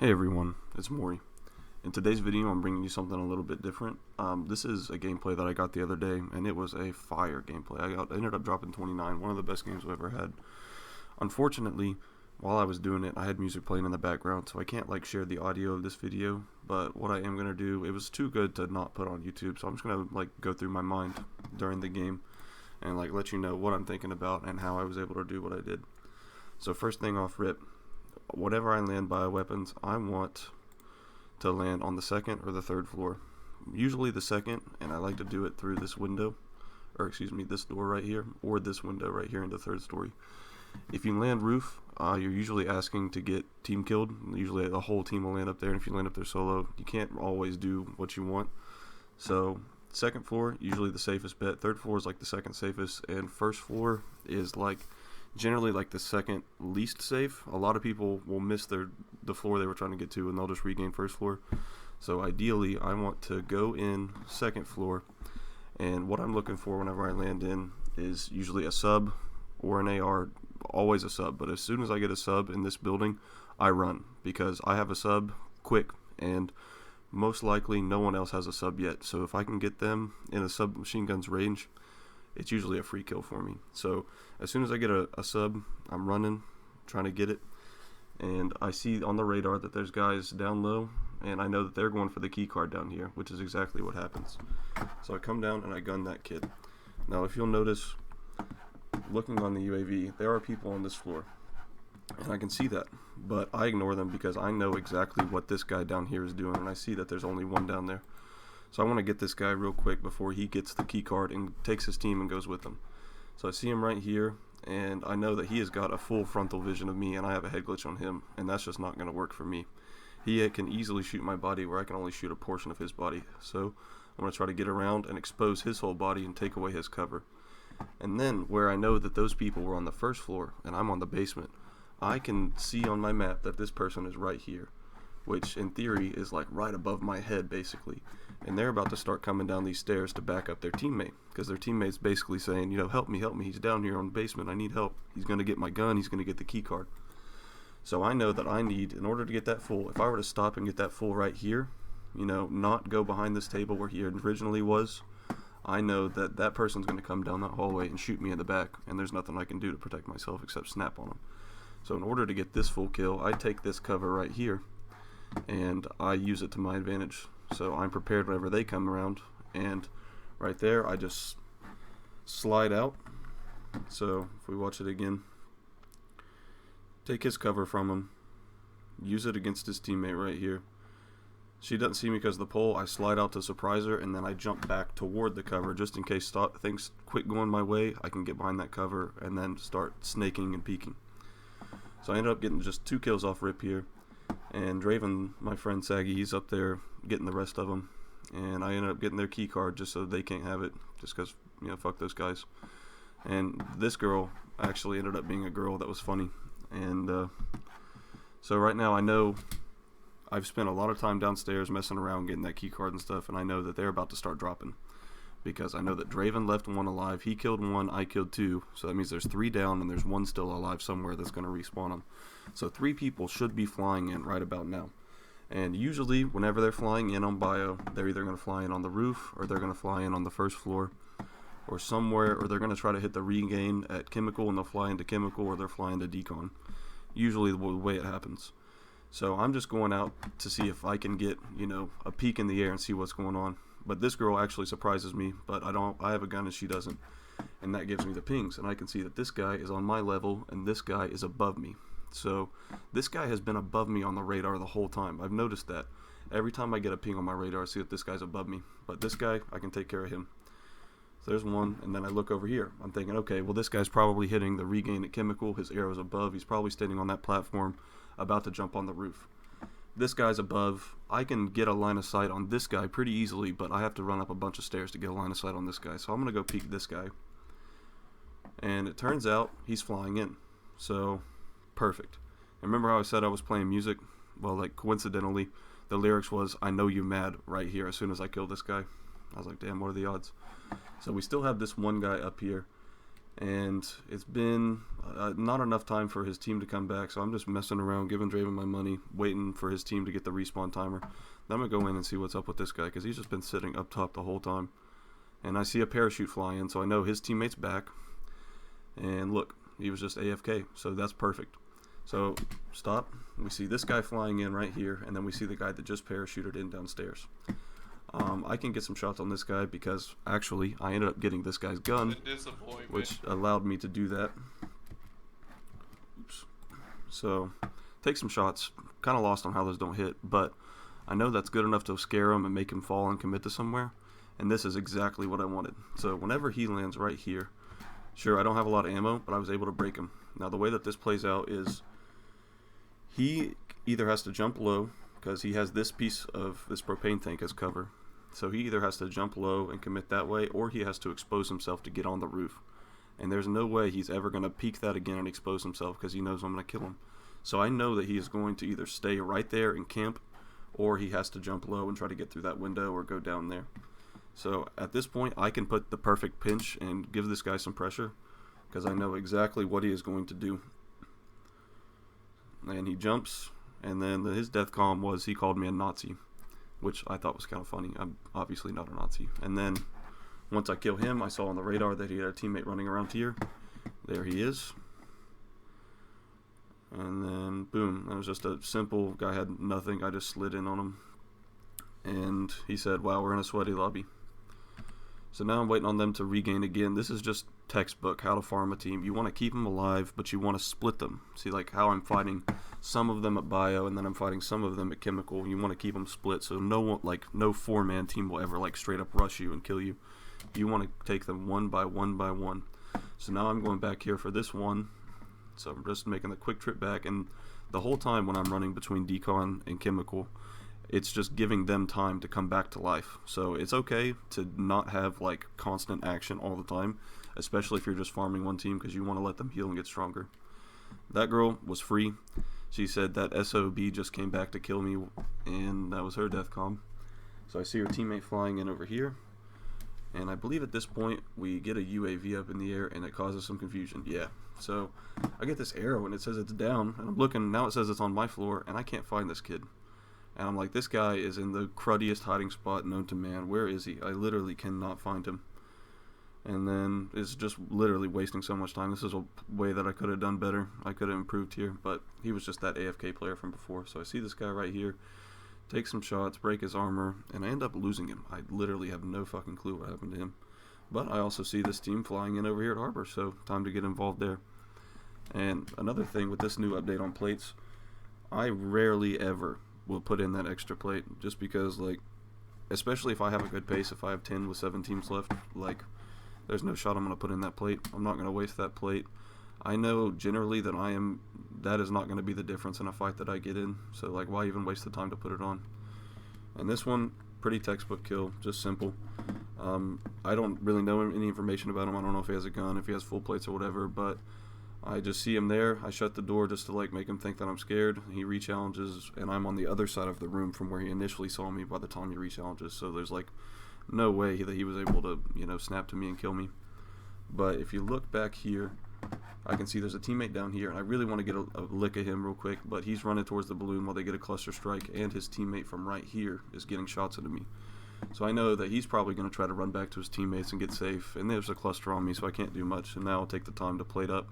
Hey everyone, it's Maury. In today's video, I'm bringing you something a little bit different. This is a gameplay that I got the other day, and it was a fire gameplay. I ended up dropping 29, one of the best games I've ever had. Unfortunately, while I was doing it, I had music playing in the background, so I can't share the audio of this video. But what I am gonna do, it was too good to not put on YouTube, so I'm just gonna go through my mind during the game and let you know what I'm thinking about and how I was able to do what I did. So first thing off rip, whatever I land bioweapons, I want to land on the second or the third floor. Usually the second, and I like to do it through this window, or excuse me, this door right here, or this window right here in the third story. If you land roof, you're usually asking to get team killed. Usually the whole team will land up there, and if you land up there solo, you can't always do what you want. So second floor, usually the safest bet. Third floor is the second safest, and first floor is generally the second least safe. A lot of people will miss the floor they were trying to get to, and they'll just regain first floor. So ideally, I want to go in second floor, and what I'm looking for whenever I land in is usually a sub or an AR, always a sub. But as soon as I get a sub in this building, I run, because I have a sub quick, and most likely no one else has a sub yet. So if I can get them in a submachine gun's range, it's usually a free kill for me. So as soon as I get a sub, I'm running, trying to get it, and I see on the radar that there's guys down low, and I know that they're going for the key card down here, which is exactly what happens. So I come down and I gun that kid. Now if you'll notice, looking on the UAV, there are people on this floor, and I can see that, but I ignore them because I know exactly what this guy down here is doing, and I see that there's only one down there. So I want to get this guy real quick before he gets the key card and takes his team and goes with them. So I see him right here, and I know that he has got a full frontal vision of me, and I have a head glitch on him, and that's just not going to work for me. He can easily shoot my body where I can only shoot a portion of his body. So I'm going to try to get around and expose his whole body and take away his cover. And then where I know that those people were on the first floor and I'm on the basement, I can see on my map that this person is right here, which in theory is right above my head basically. And they're about to start coming down these stairs to back up their teammate, because their teammate's basically saying, help me, he's down here on the basement, I need help, he's going to get my gun, he's going to get the key card. So I know that I need, in order to get that full, if I were to stop and get that full right here, not go behind this table where he originally was, I know that that person's going to come down that hallway and shoot me in the back, and there's nothing I can do to protect myself except snap on him. So in order to get this full kill, I take this cover right here, and I use it to my advantage. So I'm prepared whenever they come around, and right there I just slide out. So if we watch it again, take his cover from him, use it against his teammate right here. She doesn't see me because of the pole. I slide out to surprise her, and then I jump back toward the cover just in case things quit going my way. I can get behind that cover and then start snaking and peeking. So I ended up getting just 2 kills off rip here. And Draven, my friend Saggy, he's up there getting the rest of them, and I ended up getting their key card just so they can't have it, just because fuck those guys. And this girl actually ended up being a girl that was funny, and so right now I know I've spent a lot of time downstairs messing around getting that key card and stuff, and I know that they're about to start dropping, because I know that Draven left 1 alive, he killed 1, I killed 2, so that means there's 3 down and there's 1 still alive somewhere that's going to respawn them. So 3 people should be flying in right about now. And usually whenever they're flying in on bio, they're either going to fly in on the roof, or they're going to fly in on the first floor, or somewhere, or they're going to try to hit the regain at chemical and they'll fly into chemical, or they're flying to decon. Usually the way it happens. So I'm just going out to see if I can get, a peek in the air and see what's going on. But this girl actually surprises me, but I have a gun and she doesn't. And that gives me the pings, and I can see that this guy is on my level and this guy is above me. So this guy has been above me on the radar the whole time. I've noticed that. Every time I get a ping on my radar, I see that this guy's above me. But this guy, I can take care of him. So there's one, and then I look over here. I'm thinking, okay, well this guy's probably hitting the regain at chemical. His arrow's above. He's probably standing on that platform, about to jump on the roof. This guy's above. I can get a line of sight on this guy pretty easily, but I have to run up a bunch of stairs to get a line of sight on this guy. So I'm going to go peek this guy. And it turns out he's flying in. So, perfect. And remember how I said I was playing music? Well, coincidentally, the lyrics was, "I know you mad," right here as soon as I killed this guy. I was like, damn, what are the odds? So we still have this one guy up here. And it's been not enough time for his team to come back, so I'm just messing around, giving Draven my money, waiting for his team to get the respawn timer. Then I'm going to go in and see what's up with this guy, because he's just been sitting up top the whole time. And I see a parachute fly in, so I know his teammate's back. And look, he was just AFK, so that's perfect. So, stop. We see this guy flying in right here, and then we see the guy that just parachuted in downstairs. I can get some shots on this guy because, actually, I ended up getting this guy's gun, which allowed me to do that. Oops. So, take some shots. Kind of lost on how those don't hit, but I know that's good enough to scare him and make him fall and commit to somewhere, and this is exactly what I wanted. So, whenever he lands right here, sure, I don't have a lot of ammo, but I was able to break him. Now, the way that this plays out is he either has to jump low, because he has this piece of this propane tank as cover. So he either has to jump low and commit that way, or he has to expose himself to get on the roof. And there's no way he's ever going to peek that again and expose himself, because he knows I'm going to kill him. So I know that he is going to either stay right there and camp, or he has to jump low and try to get through that window or go down there. So at this point, I can put the perfect pinch and give this guy some pressure, because I know exactly what he is going to do. And he jumps, and then his death comm was he called me a Nazi, which I thought was kind of funny. I'm obviously not a Nazi. And then once I kill him, I saw on the radar that he had a teammate running around here. There he is. And then boom, that was just a simple guy, had nothing. I just slid in on him, and he said, "Wow, we're in a sweaty lobby." So now I'm waiting on them to regain again. This is just textbook how to farm a team. You want to keep them alive, but you want to split them. See, like how I'm fighting some of them at bio, and then I'm fighting some of them at chemical. You want to keep them split, so no four-man team will ever like straight up rush you and kill you. You want to take them one by one by one. So now I'm going back here for this one. So I'm just making the quick trip back, and the whole time when I'm running between decon and chemical, it's just giving them time to come back to life. So it's okay to not have like constant action all the time, especially if you're just farming one team, because you want to let them heal and get stronger. That girl was free. She said that SOB just came back to kill me, and that was her death comm. So I see her teammate flying in over here, and I believe at this point we get a UAV up in the air, and it causes some confusion. Yeah. So I get this arrow, and it says it's down, and I'm looking, now it says it's on my floor, and I can't find this kid. And I'm like, this guy is in the cruddiest hiding spot known to man. Where is he? I literally cannot find him. And then it's just literally wasting so much time. This is a way that I could have done better. I could have improved here, but he was just that AFK player from before. So I see this guy right here, take some shots, break his armor, and I end up losing him. I literally have no fucking clue what happened to him. But I also see this team flying in over here at Harbor, so time to get involved there. And another thing with this new update on plates, I rarely ever will put in that extra plate, just because, like, especially if I have a good pace, if I have 10 with 7 teams left, like, there's no shot I'm going to put in that plate. I'm not going to waste that plate. I know generally that that is not going to be the difference in a fight that I get in, so, like, why even waste the time to put it on? And this one, pretty textbook kill, just simple. I don't really know any information about him. I don't know if he has a gun, if he has full plates or whatever, but I just see him there. I shut the door just to like make him think that I'm scared. He re-challenges, and I'm on the other side of the room from where he initially saw me by the time he re-challenges. So there's like no way that he was able to, snap to me and kill me. But if you look back here, I can see there's a teammate down here, and I really want to get a lick of him real quick, but he's running towards the balloon while they get a cluster strike, and his teammate from right here is getting shots into me. So I know that he's probably going to try to run back to his teammates and get safe, and there's a cluster on me, so I can't do much. And now I'll take the time to plate up,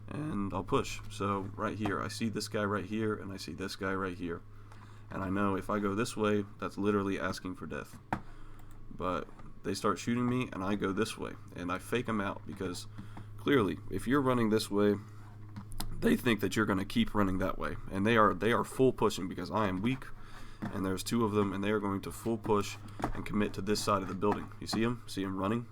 and I'll push. So right here, I see this guy right here, and I see this guy right here. And I know if I go this way, that's literally asking for death. But they start shooting me, and I go this way, and I fake them out, because clearly, if you're running this way, they think that you're going to keep running that way. And they are full pushing, because I am weak, and there's 2 of them, and they are going to full push and commit to this side of the building. You see him? See him running?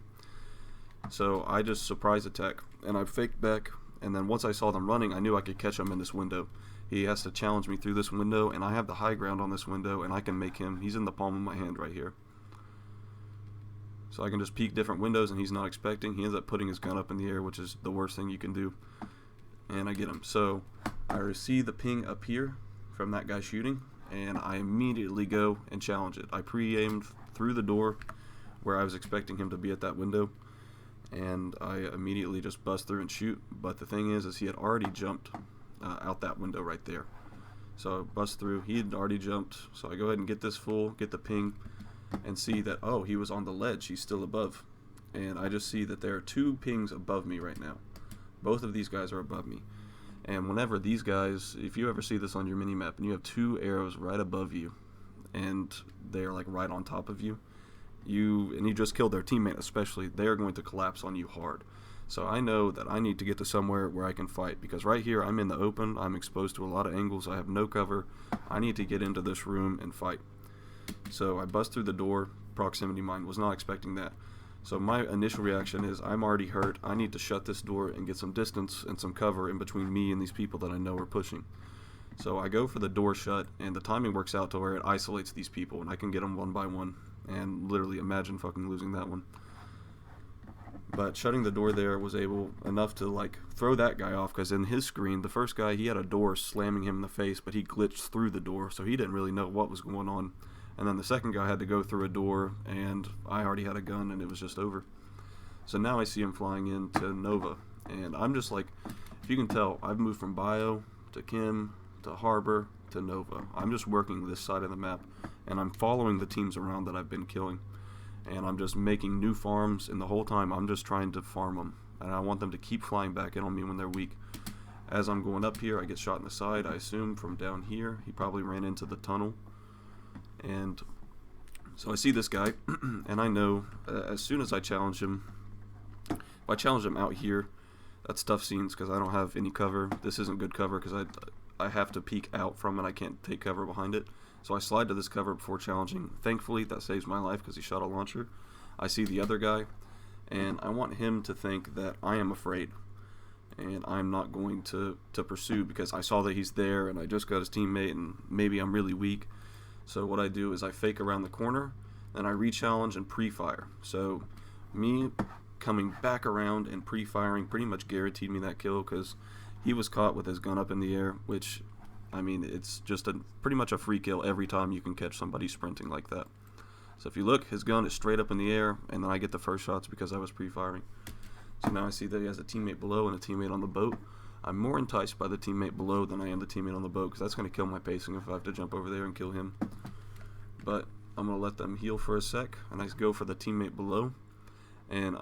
So I just surprise attack, and I faked back, and then once I saw them running, I knew I could catch him in this window. He has to challenge me through this window, and I have the high ground on this window, and I can make him. He's in the palm of my hand right here. So I can just peek different windows, and he's not expecting. He ends up putting his gun up in the air, which is the worst thing you can do. And I get him. So I see the ping up here from that guy shooting, and I immediately go and challenge it. I pre-aimed through the door where I was expecting him to be at that window, and I immediately just bust through and shoot. But the thing is he had already jumped out that window right there. So I bust through. He had already jumped. So I go ahead and get this full, get the ping, and see that, oh, he was on the ledge. He's still above. And I just see that there are 2 pings above me right now. Both of these guys are above me. And whenever these guys, if you ever see this on your mini-map, and you have 2 arrows right above you, and they're like right on top of you, and you just killed their teammate especially, they're going to collapse on you hard. So I know that I need to get to somewhere where I can fight, because right here I'm in the open, I'm exposed to a lot of angles, I have no cover, I need to get into this room and fight. So I bust through the door, proximity mine, was not expecting that. So my initial reaction is, I'm already hurt, I need to shut this door and get some distance and some cover in between me and these people that I know are pushing. So I go for the door shut, and the timing works out to where it isolates these people, and I can get them one by one, and literally imagine fucking losing that one. But shutting the door there was able enough to like throw that guy off, because in his screen, the first guy, he had a door slamming him in the face, but he glitched through the door, so he didn't really know what was going on. And then the second guy had to go through a door, and I already had a gun, and it was just over. So now I see him flying into Nova, and I'm just like, if you can tell, I've moved from Bio to Kim to Harbor to Nova. I'm just working this side of the map, and I'm following the teams around that I've been killing. And I'm just making new farms, and the whole time I'm just trying to farm them, and I want them to keep flying back in on me when they're weak. As I'm going up here, I get shot in the side, I assume from down here. He probably ran into the tunnel, and so I see this guy, and I know as soon as I challenge him, if I challenge him out here, that's tough scenes because I don't have any cover. This isn't good cover because I have to peek out from it. I can't take cover behind it. So I slide to this cover before challenging. Thankfully, that saves my life because he shot a launcher. I see the other guy, and I want him to think that I am afraid, and I'm not going to pursue because I saw that he's there, and I just got his teammate, and maybe I'm really weak. So what I do is I fake around the corner, and I re-challenge and pre-fire. So me coming back around and pre-firing pretty much guaranteed me that kill because he was caught with his gun up in the air, which, I mean, it's just pretty much a free kill every time you can catch somebody sprinting like that. So if you look, his gun is straight up in the air, and then I get the first shots because I was pre-firing. So now I see that he has a teammate below and a teammate on the boat. I'm more enticed by the teammate below than I am the teammate on the boat because that's going to kill my pacing if I have to jump over there and kill him. But I'm going to let them heal for a sec, and I go for the teammate below. And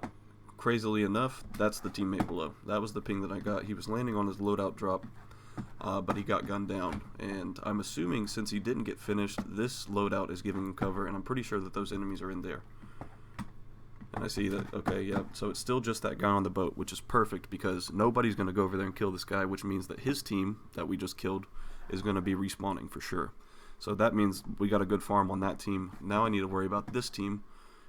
crazily enough, that's the teammate below. That was the ping that I got. He was landing on his loadout drop. But he got gunned down, and I'm assuming since he didn't get finished, this loadout is giving him cover, and I'm pretty sure that those enemies are in there. And I see that, okay, yeah, so it's still just that guy on the boat, which is perfect because nobody's going to go over there and kill this guy, which means that his team that we just killed is going to be respawning for sure. So that means we got a good farm on that team. Now I need to worry about this team,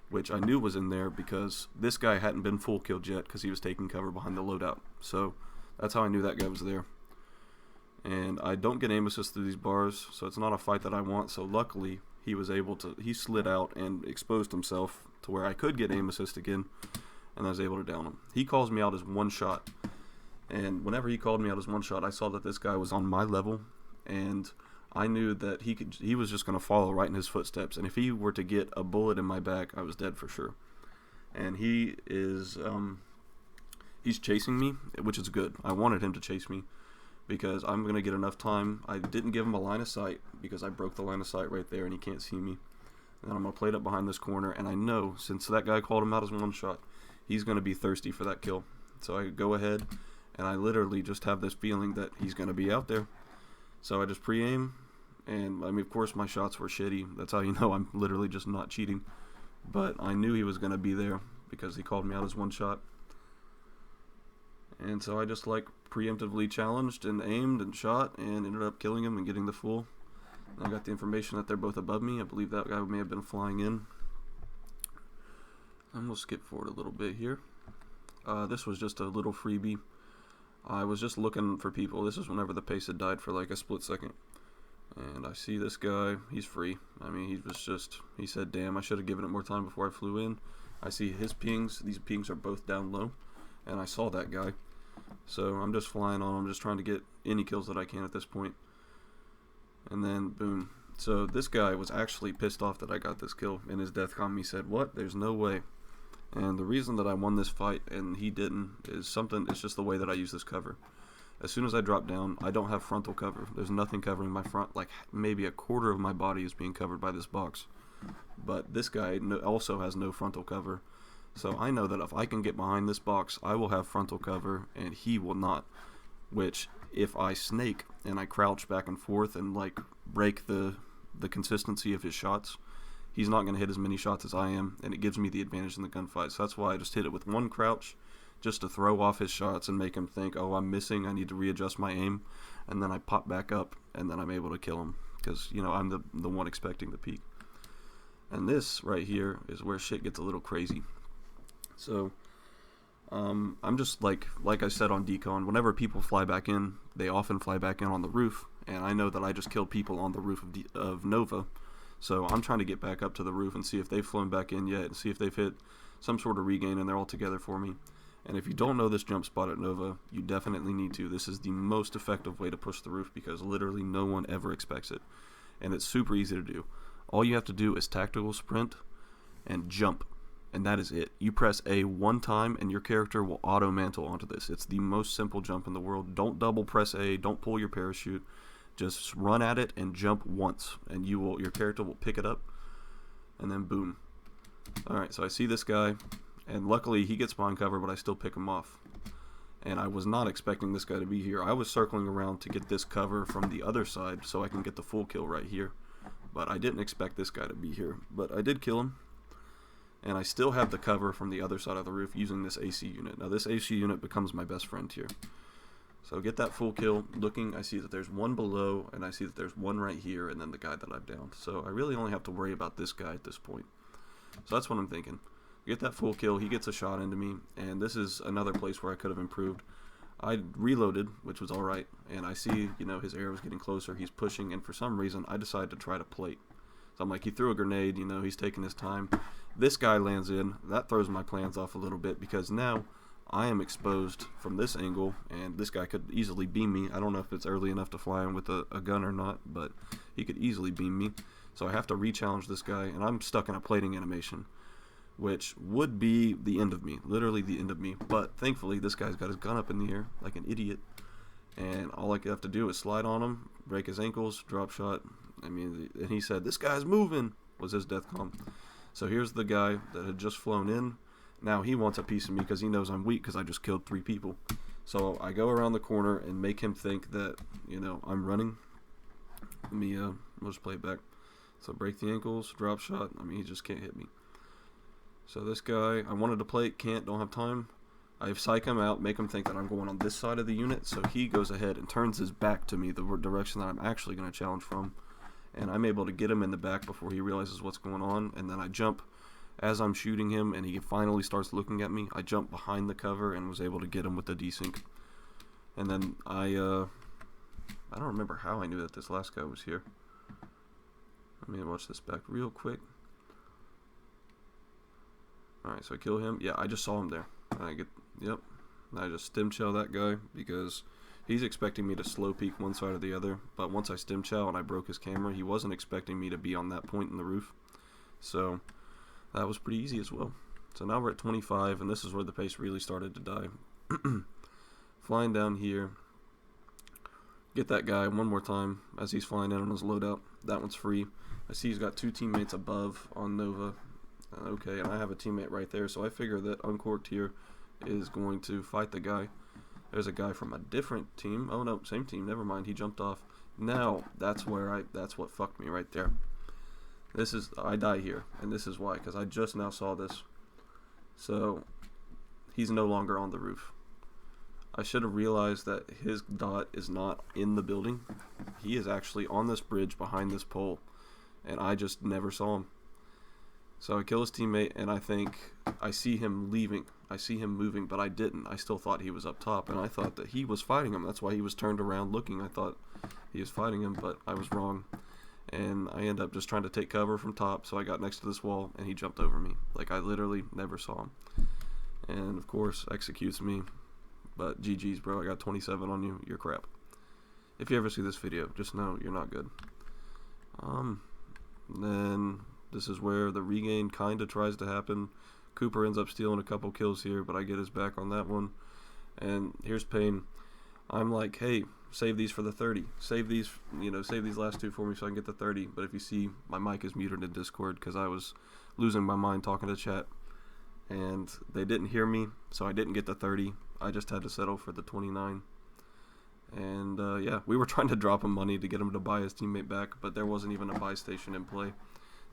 which I knew was in there because this guy hadn't been full killed yet because he was taking cover behind the loadout. So that's how I knew that guy was there. And I don't get aim assist through these bars, so it's not a fight that I want. So luckily, he slid out and exposed himself to where I could get aim assist again, and I was able to down him. He calls me out as one shot, and whenever he called me out as one shot, I saw that this guy was on my level, and I knew that he was just going to follow right in his footsteps, and if he were to get a bullet in my back, I was dead for sure. And he is, he's chasing me, which is good. I wanted him to chase me, because I'm going to get enough time. I didn't give him a line of sight because I broke the line of sight right there and he can't see me. And I'm going to play it up behind this corner, and I know since that guy called him out as one shot, he's going to be thirsty for that kill. So I go ahead, and I literally just have this feeling that he's going to be out there. So I just pre-aim, and I mean, of course my shots were shitty. That's how you know I'm literally just not cheating. But I knew he was going to be there because he called me out as one shot. And so I just like preemptively challenged and aimed and shot and ended up killing him and getting the full. And I got the information that they're both above me. I believe that guy may have been flying in. And we'll skip forward a little bit here. This was just a little freebie. I was just looking for people. This is whenever the pace had died for like a split second. And I see this guy. He's free. I mean, he said, damn, I should have given it more time before I flew in. I see his pings. These pings are both down low. And I saw that guy. So I'm just flying on him, just trying to get any kills that I can at this point. And then, boom. So this guy was actually pissed off that I got this kill. And his deathcom, he said, what? There's no way. And the reason that I won this fight and he didn't is something, it's just the way that I use this cover. As soon as I drop down, I don't have frontal cover. There's nothing covering my front. Like maybe a quarter of my body is being covered by this box. But this guy also has no frontal cover. So I know that if I can get behind this box, I will have frontal cover and he will not. Which, if I snake and I crouch back and forth and like break the consistency of his shots, he's not going to hit as many shots as I am, and it gives me the advantage in the gunfight. So that's why I just hit it with one crouch, just to throw off his shots and make him think, oh, I'm missing, I need to readjust my aim, and then I pop back up, and then I'm able to kill him, because, you know, I'm the one expecting the peek. And this right here is where shit gets a little crazy. So, I'm just, like I said on Decon, whenever people fly back in, they often fly back in on the roof, and I know that I just killed people on the roof of Nova, so I'm trying to get back up to the roof and see if they've flown back in yet, and see if they've hit some sort of regain and they're all together for me. And if you don't know this jump spot at Nova, you definitely need to. This is the most effective way to push the roof because literally no one ever expects it. And it's super easy to do. All you have to do is tactical sprint and jump. And that is it. You press A one time and your character will auto mantle onto this. It's the most simple jump in the world. Don't double press A. Don't pull your parachute. Just run at it and jump once. And your character will pick it up. And then boom. Alright, so I see this guy. And luckily he gets behind cover, but I still pick him off. And I was not expecting this guy to be here. I was circling around to get this cover from the other side so I can get the full kill right here. But I didn't expect this guy to be here. But I did kill him. And I still have the cover from the other side of the roof using this AC unit. Now this AC unit becomes my best friend here. So get that full kill. Looking, I see that there's one below, and I see that there's one right here, and then the guy that I've downed. So I really only have to worry about this guy at this point. So that's what I'm thinking. Get that full kill, he gets a shot into me, and this is another place where I could have improved. I reloaded, which was alright, and I see, you know, his arrow's getting closer, he's pushing, and for some reason, I decided to try to plate. So I'm like, he threw a grenade, you know, he's taking his time. This guy lands in, that throws my plans off a little bit, because now I am exposed from this angle, and this guy could easily beam me. I don't know if it's early enough to fly in with a gun or not, but he could easily beam me. So I have to re-challenge this guy, and I'm stuck in a plating animation, which would be the end of me, literally the end of me. But thankfully, this guy's got his gun up in the air like an idiot, and all I have to do is slide on him, break his ankles, drop shot. I mean, and he said, "This guy's moving," was his death calm. So here's the guy that had just flown in. Now he wants a piece of me because he knows I'm weak because I just killed 3 people. So I go around the corner and make him think that, you know, I'm running. Let me, we'll just play it back. So break the ankles, drop shot. I mean, he just can't hit me. So this guy, I wanted to play, can't, don't have time. I psych him out, make him think that I'm going on this side of the unit, so he goes ahead and turns his back to me, the direction that I'm actually going to challenge from. And I'm able to get him in the back before he realizes what's going on, and then I jump as I'm shooting him, and he finally starts looking at me. I jump behind the cover and was able to get him with the desync. And then I don't remember how I knew that this last guy was here. Let me watch this back real quick. Alright, so I kill him. Yeah, I just saw him there. Yep. I just stem chow that guy because he's expecting me to slow peek one side or the other. But once I stem chow and I broke his camera, he wasn't expecting me to be on that point in the roof. So that was pretty easy as well. So now we're at 25, and this is where the pace really started to die. Flying down here. Get that guy one more time as he's flying in on his loadout. That one's free. I see he's got 2 teammates above on Nova. Okay, and I have a teammate right there, so I figure that Uncorked here is going to fight the guy. There's a guy from a different team. Oh no, same team, never mind, he jumped off. Now, that's what fucked me right there. I die here, and this is why, because I just now saw this. So, he's no longer on the roof. I should have realized that his dot is not in the building. He is actually on this bridge behind this pole, and I just never saw him. So I kill his teammate, and I think I see him leaving. I see him moving, but I didn't. I still thought he was up top, and I thought that he was fighting him. That's why he was turned around looking. I thought he was fighting him, but I was wrong. And I end up just trying to take cover from top, so I got next to this wall, and he jumped over me. Like, I literally never saw him. And, of course, executes me. But GG's, bro. I got 27 on you. You're crap. If you ever see this video, just know you're not good. Then this is where the regain kind of tries to happen. Cooper ends up stealing a couple kills here, but I get his back on that one. And here's Payne. I'm like, hey, save these for the 30. Save these, save these last two for me so I can get the 30. But if you see, my mic is muted in Discord because I was losing my mind talking to chat. And they didn't hear me, so I didn't get the 30. I just had to settle for the 29. And, yeah, we were trying to drop him money to get him to buy his teammate back, but there wasn't even a buy station in play.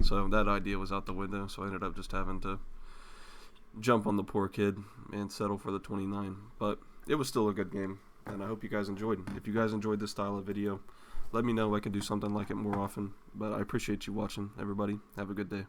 So that idea was out the window, so I ended up just having to jump on the poor kid and settle for the 29. But it was still a good game, and I hope you guys enjoyed. If you guys enjoyed this style of video, let me know. I can do something like it more often. But I appreciate you watching, everybody. Have a good day.